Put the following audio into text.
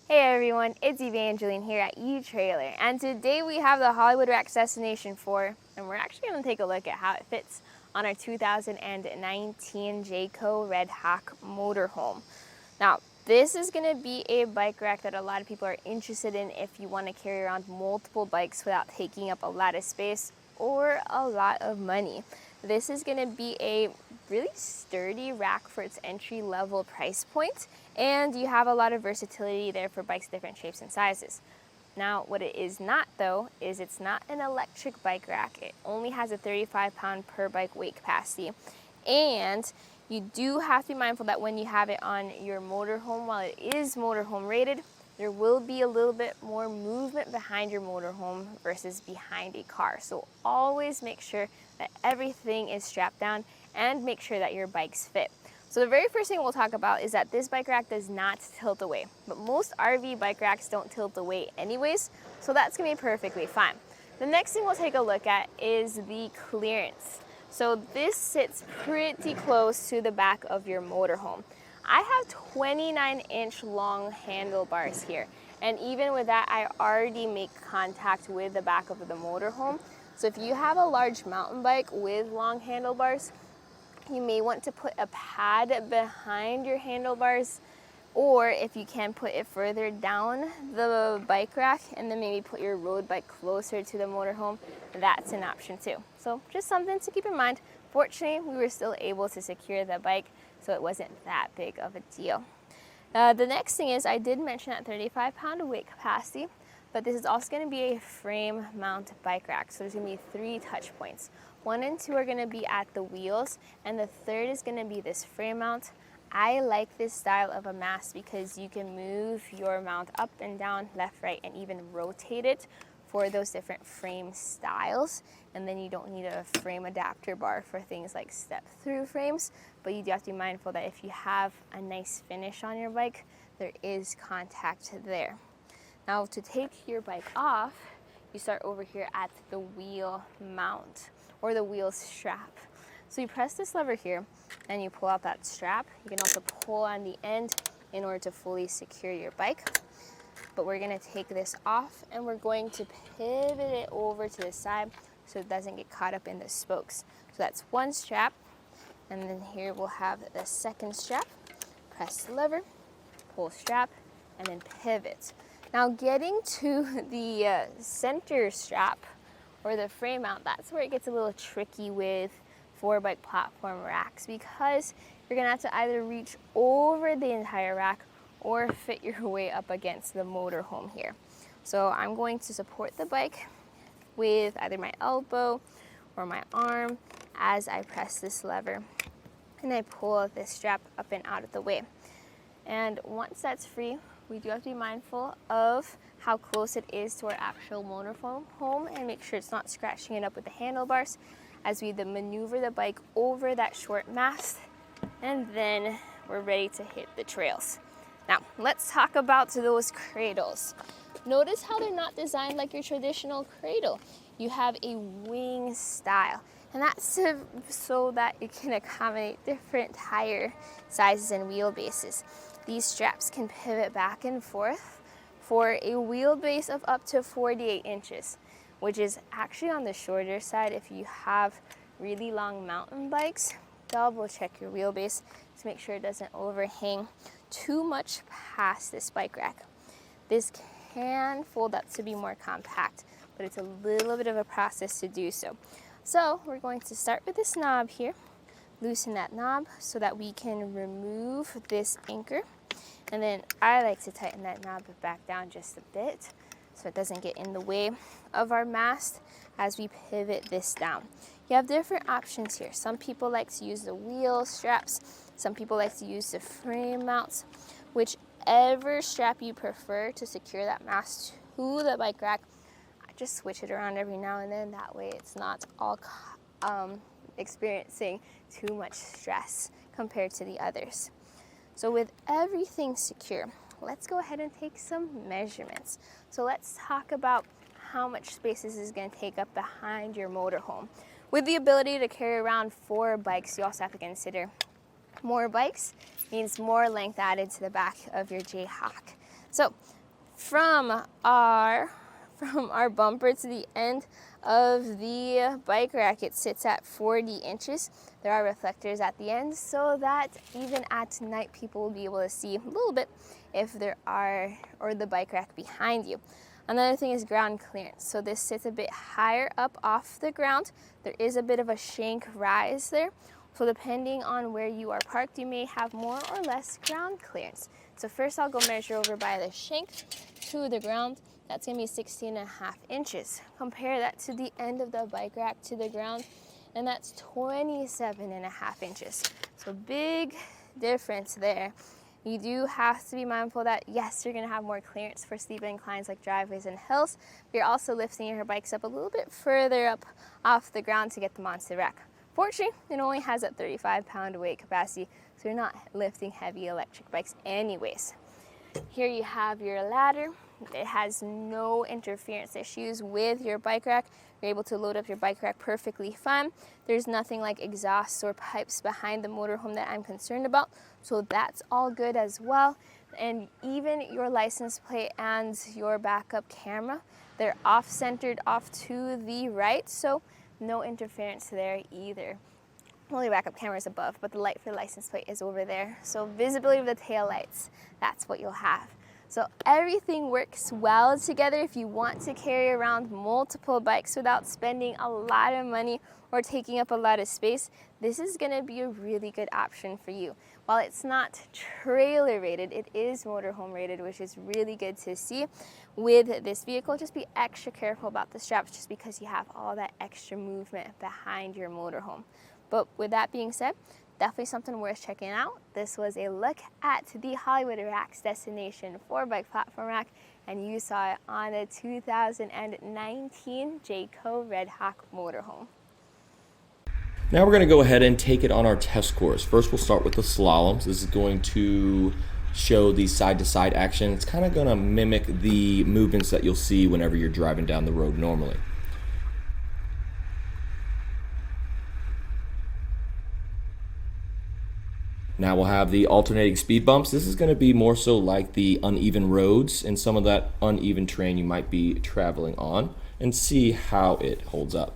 Hey everyone, it's Evangeline here at eTrailer, and today we have the Hollywood Racks Destination 4, and we're actually going to take a look at how it fits on our 2019 Jayco Redhawk Motorhome. Now, this is going to be a bike rack that a lot of people are interested in if you want to carry around multiple bikes without taking up a lot of space or a lot of money. This is going to be a really sturdy rack for its entry-level price point, and you have a lot of versatility there for bikes different shapes and sizes. Now, what it is not though, is it's not an electric bike rack. It only has a 35-pound per bike weight capacity, and you do have to be mindful that when you have it on your motorhome, while it is motorhome rated, there will be a little bit more movement behind your motorhome versus behind a car. So always make sure that everything is strapped down and make sure that your bikes fit. So the very first thing we'll talk about is that this bike rack does not tilt away, but most RV bike racks don't tilt away anyways, so that's gonna be perfectly fine. The next thing we'll take a look at is the clearance. So this sits pretty close to the back of your motorhome. I have 29-inch long handlebars here, and even with that, I already make contact with the back of the motorhome. So if you have a large mountain bike with long handlebars, you may want to put a pad behind your handlebars, or if you can, put it further down the bike rack and then maybe put your road bike closer to the motorhome. That's an option too. So just something to keep in mind. Fortunately, we were still able to secure the bike, so it wasn't that big of a deal. The next thing is, I did mention that 35-pound weight capacity, but this is also going to be a frame mount bike rack. So there's going to be 3 touch points. 1 and 2 are going to be at the wheels, and the third is going to be this frame mount. I like this style of a mast because you can move your mount up and down, left, right, and even rotate it for those different frame styles. And then you don't need a frame adapter bar for things like step-through frames, but you do have to be mindful that if you have a nice finish on your bike, there is contact there. Now, to take your bike off, you start over here at the wheel mount or the wheel strap. So you press this lever here and you pull out that strap. You can also pull on the end in order to fully secure your bike. But we're gonna take this off and we're going to pivot it over to the side so it doesn't get caught up in the spokes. So that's one strap, and then here we'll have the second strap. Press the lever, pull strap, and then pivot. Now getting to the center strap or the frame mount, that's where it gets a little tricky with 4-bike platform racks, because you're gonna have to either reach over the entire rack or fit your way up against the motorhome here. So I'm going to support the bike with either my elbow or my arm as I press this lever, and I pull this strap up and out of the way. And once that's free, we do have to be mindful of how close it is to our actual motorhome and make sure it's not scratching it up with the handlebars as we then maneuver the bike over that short mast, and then we're ready to hit the trails. Now, let's talk about those cradles. Notice how they're not designed like your traditional cradle. You have a wing style, and that's so that it can accommodate different tire sizes and wheelbases. These straps can pivot back and forth for a wheelbase of up to 48 inches, which is actually on the shorter side. If you have really long mountain bikes, double check your wheelbase to make sure it doesn't overhang too much past this bike rack. This can fold up to be more compact, but it's a little bit of a process to do so. So we're going to start with this knob here, loosen that knob so that we can remove this anchor. And then I like to tighten that knob back down just a bit so it doesn't get in the way of our mast as we pivot this down. You have different options here. Some people like to use the wheel straps. Some people like to use the frame mounts. Whichever strap you prefer to secure that mast to the bike rack, I just switch it around every now and then. That way it's not all experiencing too much stress compared to the others. So with everything secure, let's go ahead and take some measurements. So let's talk about how much space this is going to take up behind your motorhome. With the ability to carry around 4 bikes, you also have to consider more bikes means more length added to the back of your Jayhawk. So from our bumper to the end of the bike rack, it sits at 40 inches. There are reflectors at the end so that even at night people will be able to see a little bit if there are, or the bike rack behind you. Another thing is ground clearance. So this sits a bit higher up off the ground. There is a bit of a shank rise there. So depending on where you are parked, you may have more or less ground clearance. So first I'll go measure over by the shank to the ground. That's gonna be 16.5 inches. Compare that to the end of the bike rack to the ground, and that's 27.5 inches. So big difference there. You do have to be mindful that yes, you're gonna have more clearance for steep inclines like driveways and hills, but you're also lifting your bikes up a little bit further up off the ground to get them onto the rack. Fortunately, it only has a 35-pound weight capacity, so you're not lifting heavy electric bikes anyways. Here you have your ladder. It has no interference issues with your bike rack. You're able to load up your bike rack perfectly fine. There's nothing like exhausts or pipes behind the motorhome that I'm concerned about, so that's all good as well. And even your license plate and your backup camera, they're off-centered off to the right, so no interference there either. Well, your backup camera is above, but the light for the license plate is over there. So visibility of the tail lights, that's what you'll have. So everything works well together if you want to carry around multiple bikes without spending a lot of money or taking up a lot of space. This is gonna be a really good option for you. While it's not trailer rated, it is motorhome rated, which is really good to see. With this vehicle, just be extra careful about the straps just because you have all that extra movement behind your motorhome. But with that being said, definitely something worth checking out. This was a look at the Hollywood Rack's destination 4-bike platform rack, and you saw it on a 2019 Jayco Redhawk Motorhome. Now we're going to go ahead and take it on our test course. First we'll start with the slaloms. This is going to show the side-to-side action. It's kind of going to mimic the movements that you'll see whenever you're driving down the road normally. Now we'll have the alternating speed bumps. This is going to be more so like the uneven roads and some of that uneven terrain you might be traveling on, and see how it holds up.